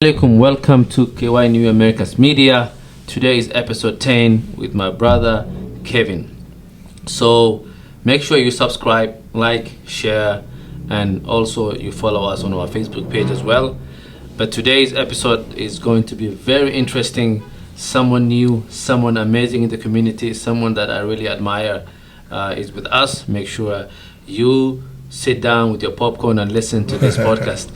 Alaikum, welcome to KY New America's Media. Today is episode 10 with my brother Kevin. So make sure you subscribe, like, share, and also you follow us on our Facebook page as well. But today's episode is going to be very interesting. Someone new, someone amazing in the community, someone that I really admire is with us. Make sure you sit down with your popcorn and listen to this podcast.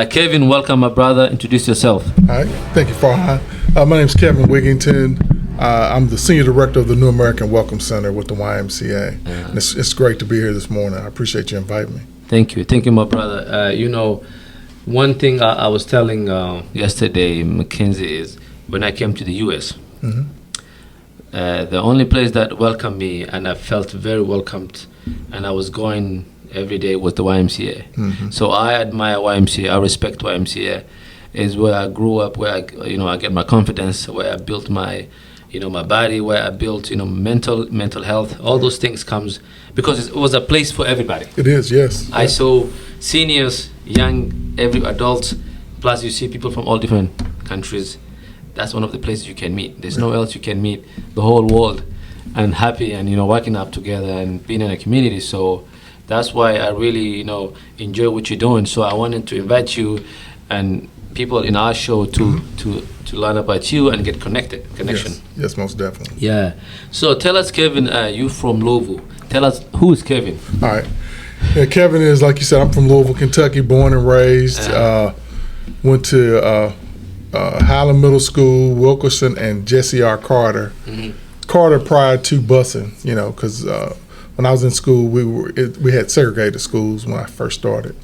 Kevin, welcome, my brother. Introduce yourself. All right. Thank you, Farhan. My name is Kevin Wigginton. I'm the Senior Director of the New American Welcome Center with the YMCA. And it's great to be here this morning. I appreciate you inviting me. Thank you. Thank you, my brother. One thing I was telling yesterday, Mackenzie, is when I came to the U.S., the only place that welcomed me and I felt very welcomed and I was going every day was the YMCA. So I admire YMCA. I respect YMCA. Is where I grew up, where I get my confidence, where I built my my body, where I built mental health. All those things comes because it was a place for everybody. It is, yes. I saw seniors, young, every adults. Plus you see people from all different countries. That's one of the places you can meet. There's no else you can meet the whole world and happy and working up together and being in a community. So that's why I really, enjoy what you're doing. So I wanted to invite you and people in our show to learn about you and get connection. Yes, most definitely. Yeah. So tell us, Kevin, you from Louisville. Tell us, who is Kevin? All right. Yeah, Kevin is, like you said, I'm from Louisville, Kentucky, born and raised. Went to Highland Middle School, Wilkerson, and Jesse R. Carter. Carter prior to busing, because when I was in school, we had segregated schools when I first started.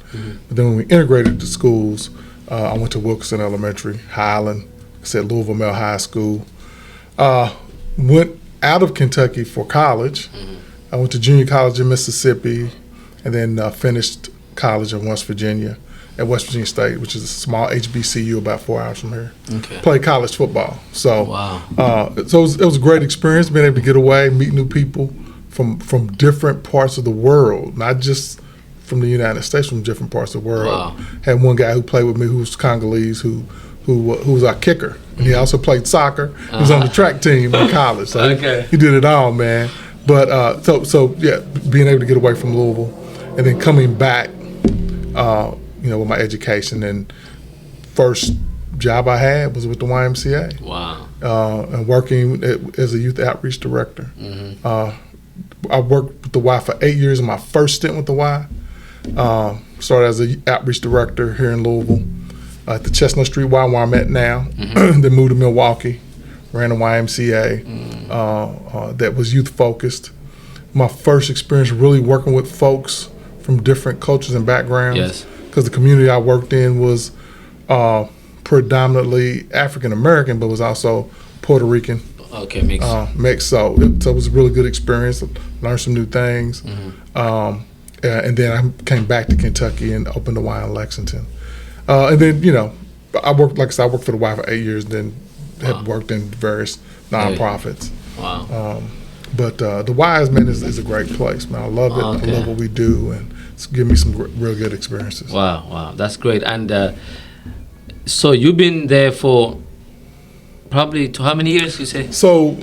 But then when we integrated the schools, I went to Wilkerson Elementary, Highland, Louisville Male High School. Went out of Kentucky for college. I went to junior college in Mississippi, and then finished college in West Virginia at West Virginia State, which is a small HBCU about 4 hours from here. Okay. Played college football. So, wow. So it was a great experience being able to get away, meet new people from different parts of the world, not just from the United States, from different parts of the world. Wow. Had one guy who played with me who was Congolese, who was our kicker. And he also played soccer. He was on the track team in college. So he did it all, man. But so being able to get away from Louisville and then coming back, with my education, and first job I had was with the YMCA. Wow. And working as a youth outreach director. I worked with the Y for 8 years in my first stint with the Y. Started as an outreach director here in Louisville at the Chestnut Street Y where I'm at now. Then moved to Milwaukee, ran the YMCA that was youth focused. My first experience really working with folks from different cultures and backgrounds. Yes. Because the community I worked in was predominantly African American, but was also Puerto Rican. Okay, mixed. So it was a really good experience. Learned some new things. And then I came back to Kentucky and opened the Y in Lexington. And then, I worked for the Y for 8 years, then had worked in various nonprofits. Wow. But the Y is a great place, man. I love it. Okay. I love what we do, and it's given me some real good experiences. Wow, that's great. And so you've been there for probably how many years, you say? So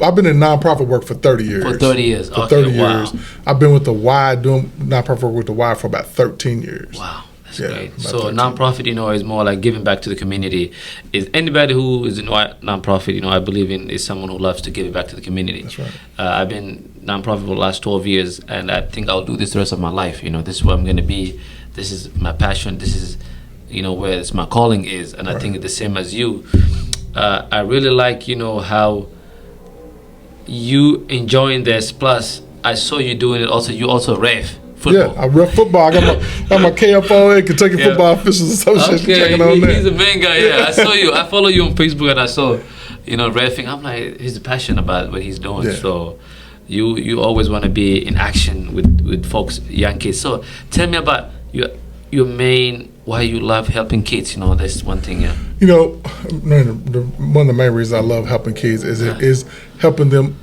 I've been in nonprofit work for 30 years. For 30 years. For 30 years. I've been with the Y, doing nonprofit work with the Y for about 13 years. Wow, that's great. So 13. Nonprofit, is more like giving back to the community. Is anybody who is in nonprofit, I believe in, is someone who loves to give it back to the community. That's right. I've been nonprofit for the last 12 years, and I think I'll do this the rest of my life. This is where I'm going to be. This is my passion. This is, where my calling is. And I think it's the same as you. I really like, how you enjoying this. Plus, I saw you doing it also. You also ref football. Yeah, I ref football. I got my KFOA, Kentucky Football Officials Association, checking on that. He's a main guy, yeah. I saw you. I follow you on Facebook, and I saw, refing. I'm like, he's passionate about what he's doing. Yeah. So you always want to be in action with folks, young kids. So tell me about your main, why you love helping kids. That's one thing. Yeah. One of the main reasons I love helping kids is helping them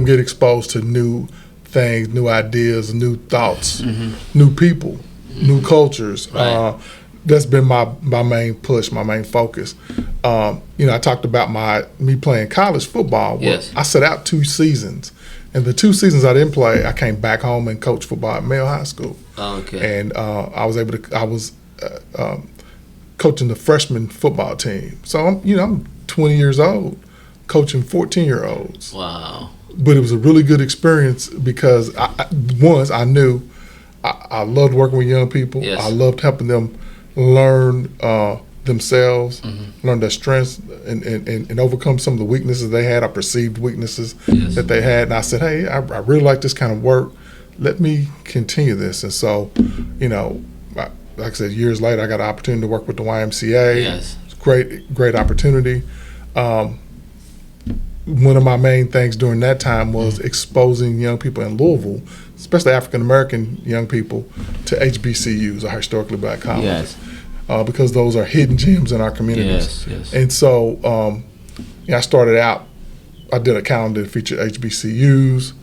get exposed to new things, new ideas, new thoughts, new people, new cultures. Right. that's been my main push, my main focus. I talked about me playing college football. Well, Yes. I set out 2 seasons, and the 2 seasons I didn't play, I came back home and coached football at Male High School. Okay. And I was coaching the freshman football team. So I'm 20 years old, coaching 14-year-olds. Wow. But it was a really good experience because I knew I loved working with young people. Yes. I loved helping them learn themselves, learn their strengths, and overcome some of the weaknesses they had, or perceived weaknesses Yes. that they had. And I said, hey, I really like this kind of work. Let me continue this. And so, like I said, years later, I got an opportunity to work with the YMCA. Yes. It's great opportunity. One of my main things during that time was exposing young people in Louisville, especially African American young people, to HBCUs, or historically black colleges, because those are hidden gems in our communities. Yes. And so, I started out. I did a calendar that featured HBCUs.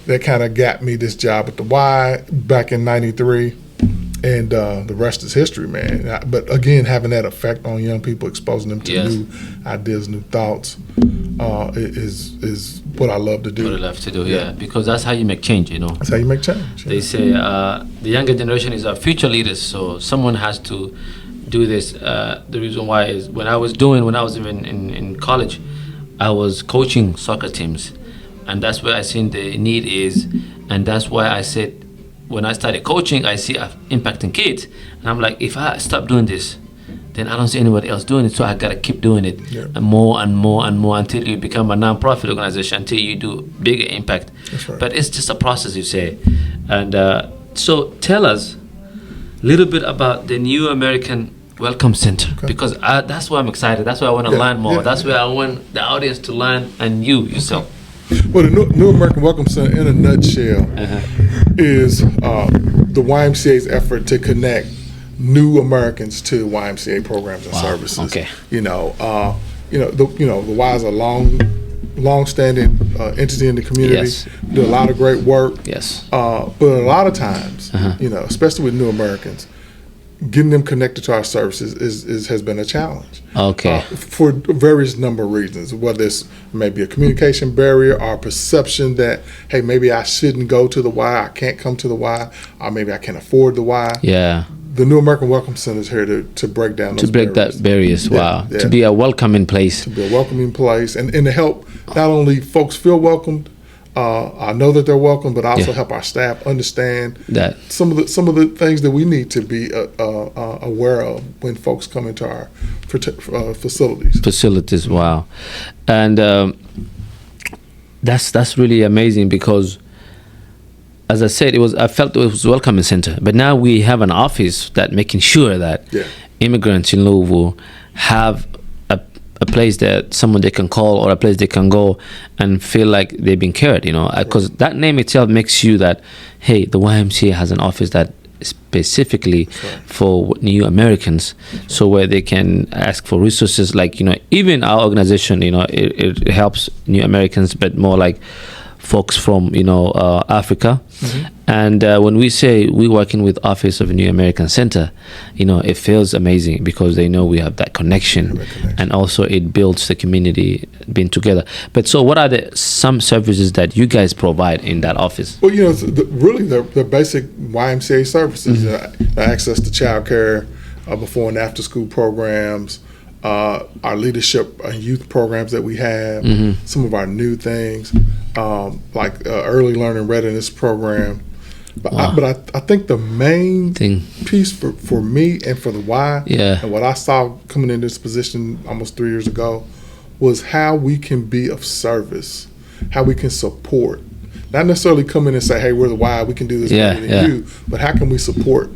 That kind of got me this job at the Y back in '93. And the rest is history, man. But again, having that effect on young people, exposing them to Yes. new ideas, new thoughts, is what I love to do. What I love to do, yeah. Because that's how you make change, That's how you make change. They say the younger generation is our future leaders, so someone has to do this. The reason why is when I was even in college, I was coaching soccer teams, and that's where I seen the need is, and that's why I said, when I started coaching, I see impacting kids, and I'm like, if I stop doing this, then I don't see anybody else doing it, so I gotta keep doing it, and more and more and more until you become a non-profit organization, until you do bigger impact. That's right. But it's just a process, you say. And so tell us a little bit about the New American Welcome Center, because that's why I'm excited. That's why I want to learn more. That's why I want the audience to learn, and you yourself. Well, the New American Welcome Center, in a nutshell, is the YMCA's effort to connect new Americans to YMCA programs and services. Okay. The Y is a long-standing entity in the community. Yes. Do a lot of great work. Yes. But a lot of times, especially with new Americans, getting them connected to our services has been a challenge. Okay. For various number of reasons, whether it's maybe a communication barrier or a perception that, hey, maybe I shouldn't go to the Y, I can't come to the Y, or maybe I can't afford the Y. Yeah. The New American Welcome Center is here to break down those that barriers. Wow. Yeah. To be a welcoming place. To be a welcoming place, and to help not only folks feel welcomed, I know that they're welcome, but also help our staff understand that some of the things that we need to be aware of when folks come into our facilities. Wow. And that's really amazing, because as I said, I felt it was a welcoming center, but now we have an office that making sure that immigrants in Louisville have a place that someone they can call, or a place they can go and feel like they've been cared, because that name itself makes you that, hey, the YMCA has an office that specifically for new Americans, so where they can ask for resources, like, even our organization, it helps new Americans, but more like folks from Africa. And when we say we're working with Office of New American Center, it feels amazing, because they know we have that connection, and also it builds the community being together. But so what are some services that you guys provide in that office? Well, really the basic YMCA services, access to childcare, before and after school programs, our leadership and youth programs that we have, some of our new things, like early learning readiness program. But I think the main piece for me and for the Y, and what I saw coming in this position almost 3 years ago, was how we can be of service, how we can support. Not necessarily come in and say, hey, we're the Y, we can do this better than you, but how can we support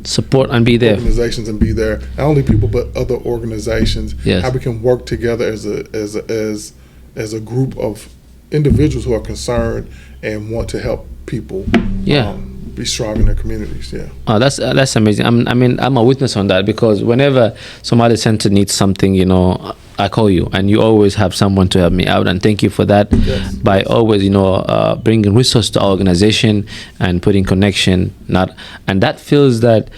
and be there, organizations, and be there, not only people but other organizations, how we can work together as a group of individuals who are concerned and want to help people be strong in their communities. That's amazing. I'm a witness on that, because whenever Somali Center needs something, I call you, and you always have someone to help me out, and thank you for that. By always bringing resource to our organization and putting connection, and that feels that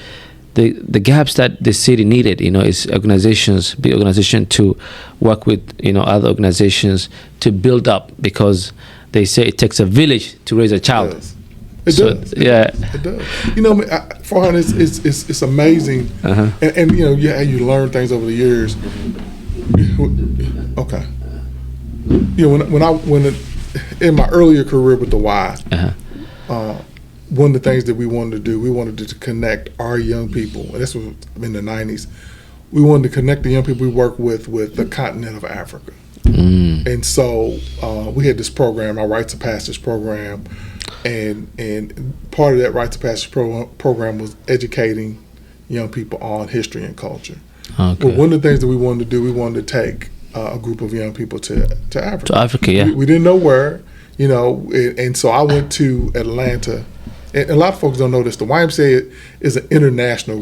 the gaps that the city needed, is organizations, big organization, to work with, other organizations to build up, because they say it takes a village to raise a child. It does. It does. Farhan, it's amazing, and you learn things over the years. Okay. When in my earlier career with the Y, one of the things that we wanted to do, we wanted to connect our young people, and this was in the 90s. We wanted to connect the young people we work with the continent of Africa. And so we had this program, our Rites of Passage program, and part of that Rites of Passage program was educating young people on history and culture. Okay. Well, one of the things that we wanted to do, we wanted to take a group of young people to Africa. To Africa, yeah. We didn't know where, and so I went to Atlanta. And a lot of folks don't know this. The YMCA is an international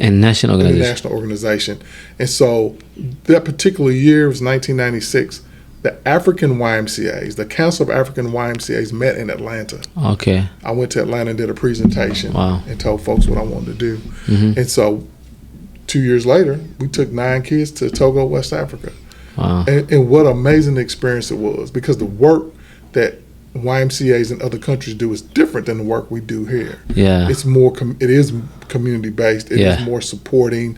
organization. And so that particular year was 1996. The African YMCAs, the Council of African YMCAs, met in Atlanta. Okay. I went to Atlanta and did a presentation and told folks what I wanted to do. And so 2 years later, we took 9 kids to Togo, West Africa. Wow. And what an amazing experience it was, because the work that YMCAs in other countries do is different than the work we do here. Yeah, it's more. It is community based. It is more supporting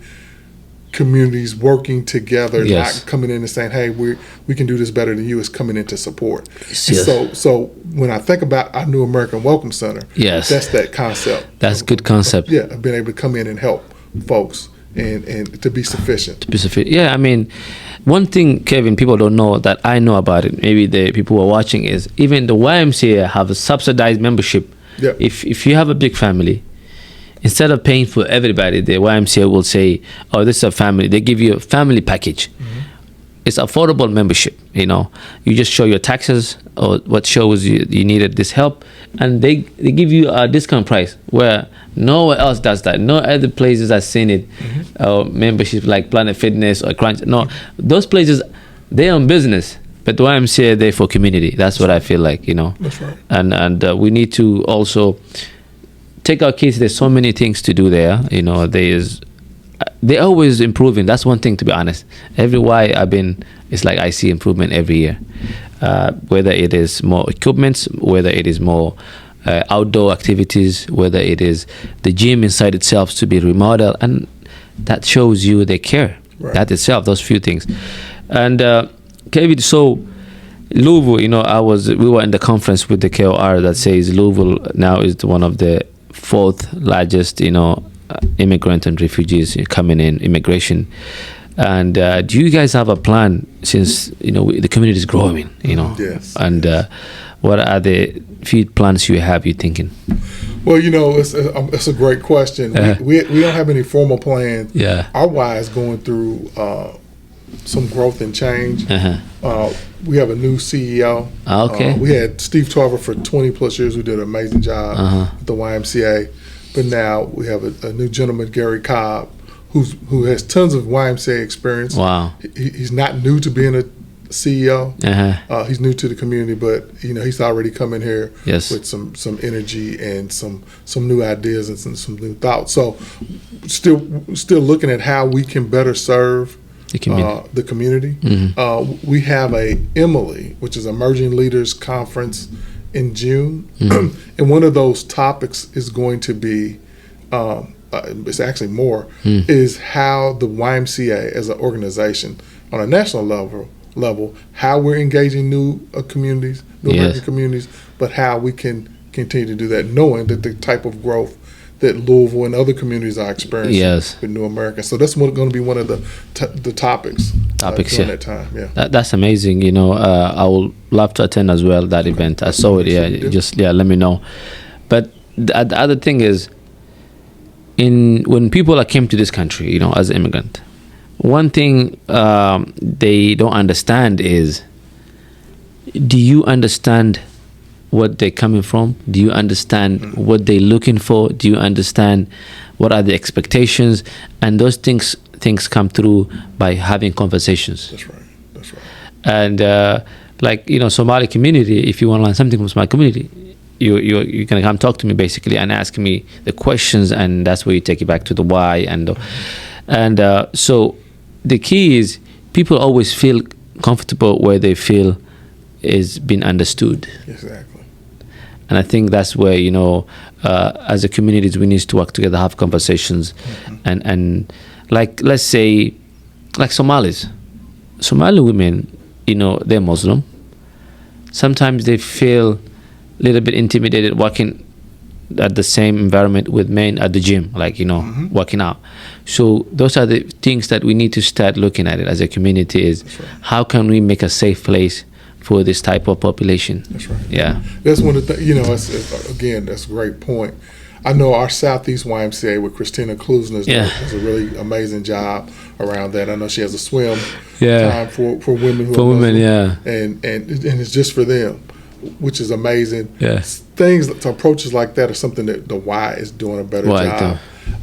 communities working together, not coming in and saying, "Hey, we can do this better than you." It's coming in to support. Yes. So when I think about our New American Welcome Center, that's that concept. That's a good concept. Yeah, of being able to come in and help folks and to be sufficient. Yeah, I mean, one thing, Kevin, people don't know that I know about it, maybe the people who are watching, is even the YMCA have a subsidized membership. Yeah. If you have a big family, instead of paying for everybody, the YMCA will say, "Oh, this is a family." They give you a family package. It's affordable membership. You just show your taxes or what shows you needed this help, and they give you a discount price, where nowhere else does that. No other places I've seen it. Membership like Planet Fitness or Crunch. No, those places, they're on business, but the YMCA, they're for community. That's what I feel like. That's right. And we need to also take our kids. There's so many things to do there. They're always improving. That's one thing, to be honest. Everywhere I've been, it's like I see improvement every year. Whether it is more equipments, whether it is more outdoor activities, whether it is the gym inside itself to be remodeled, and that shows you they care. Right. That itself, those few things. And Kevin, so Louisville, we were in the conference with the KOR that says Louisville now is one of the 4th largest, immigrant and refugees coming in, immigration. And do you guys have a plan, since the community is growing, Yes. And what are the few plans you thinking? Well, it's a great question. We don't have any formal plans. Yeah. Our Y is going through some growth and change. We have a new CEO. Okay. We had Steve Tarver for 20 plus years, who did an amazing job at the YMCA. But now we have a new gentleman, Gary Cobb, who has tons of YMCA experience. Wow. He's not new to being a CEO. He's new to the community, but he's already come in here with some energy and some new ideas and some new thoughts. So still looking at how we can better serve the community. We have a Emily, which is Emerging Leaders Conference, in June, and one of those topics is going to be, it's actually more, is how the YMCA as an organization on a national level, how we're engaging new communities, new American communities, but how we can continue to do that, knowing that the type of growth that Louisville and other communities are experiencing with New America. So that's going to be one of the topips during that time. Yeah, that's amazing. I would love to attend as well that event. I saw it. Yeah, let me know. But the other thing is, when people came to this country, as an immigrant, one thing they don't understand is, do you understand what they're coming from? Do you understand what they're looking for? Do you understand what are the expectations? And those things come through by having conversations. That's right. And Somali community, if you want to learn something from Somali community, you're gonna come talk to me basically and ask me the questions, and that's where you take it back to the why. And so the key is people always feel comfortable where they feel is being understood. Exactly. And I think that's where, as a communities, we need to work together, have conversations. And like, let's say, like Somali women, they're Muslim. Sometimes they feel a little bit intimidated working at the same environment with men at the gym, like, working out. So those are the things that we need to start looking at it as a community is how can we make a safe place for this type of population? That's right. Yeah. That's one of the again, that's a great point. I know our Southeast YMCA with Christina Klusner does a really amazing job around that. I know she has a swim time for women who are Muslim, and it's just for them, which is amazing. Yes. Things, approaches like that are something that the Y is doing a better job.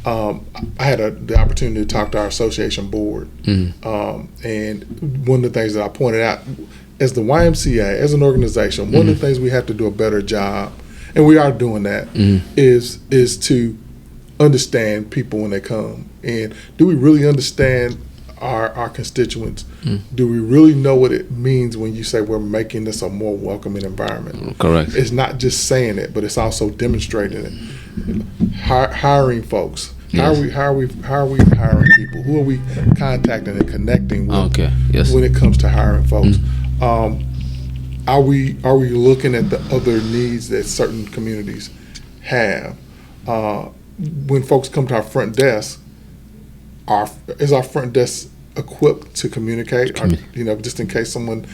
I had the opportunity to talk to our association board, and one of the things that I pointed out, as the YMCA, as an organization, one of the things we have to do a better job, and we are doing that, is to understand people when they come. And do we really understand our constituents? Do we really know what it means when you say we're making this a more welcoming environment? Correct. It's not just saying it, but it's also demonstrating it. Hiring folks. Yes. How are we hiring people? Who are we contacting and connecting with when it comes to hiring folks? Are we looking at the other needs that certain communities have? When folks come to our front desk, is our front desk equipped to communicate? Just in case someone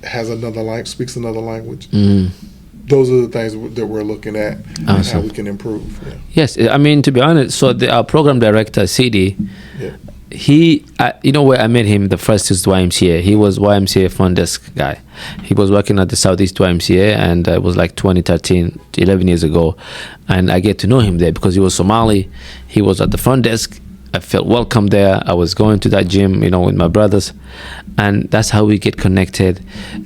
has speaks another language. Those are the things that we're looking at and how we can improve. Yeah. Yes, I mean, to be honest, so our program director, CD, he, where I met him, the first is YMCA. He was YMCA front desk guy. He was working at the Southeast YMCA, and it was like 2013, 11 years ago. And I get to know him there because he was Somali. He was at the front desk. I felt welcome there. I was going to that gym, with my brothers, and that's how we get connected.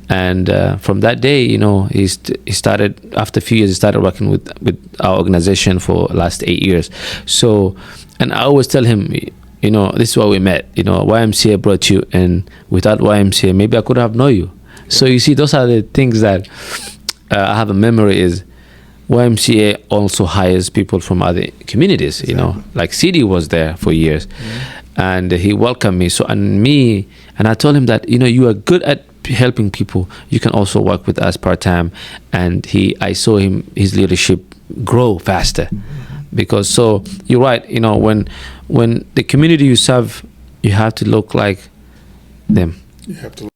And from that day, he started, after a few years, he started working with our organization for the last 8 years. So, and I always tell him, this is where we met. YMCA brought you, and without YMCA, maybe I could have known you. So you see, those are the things that I have a memory is. YMCA also hires people from other communities, like CD was there for years, and he welcomed me. So, and I told him that, you are good at helping people. You can also work with us part-time. And I saw his leadership grow faster because, so you're right, when the community you serve, you have to look like them. You have to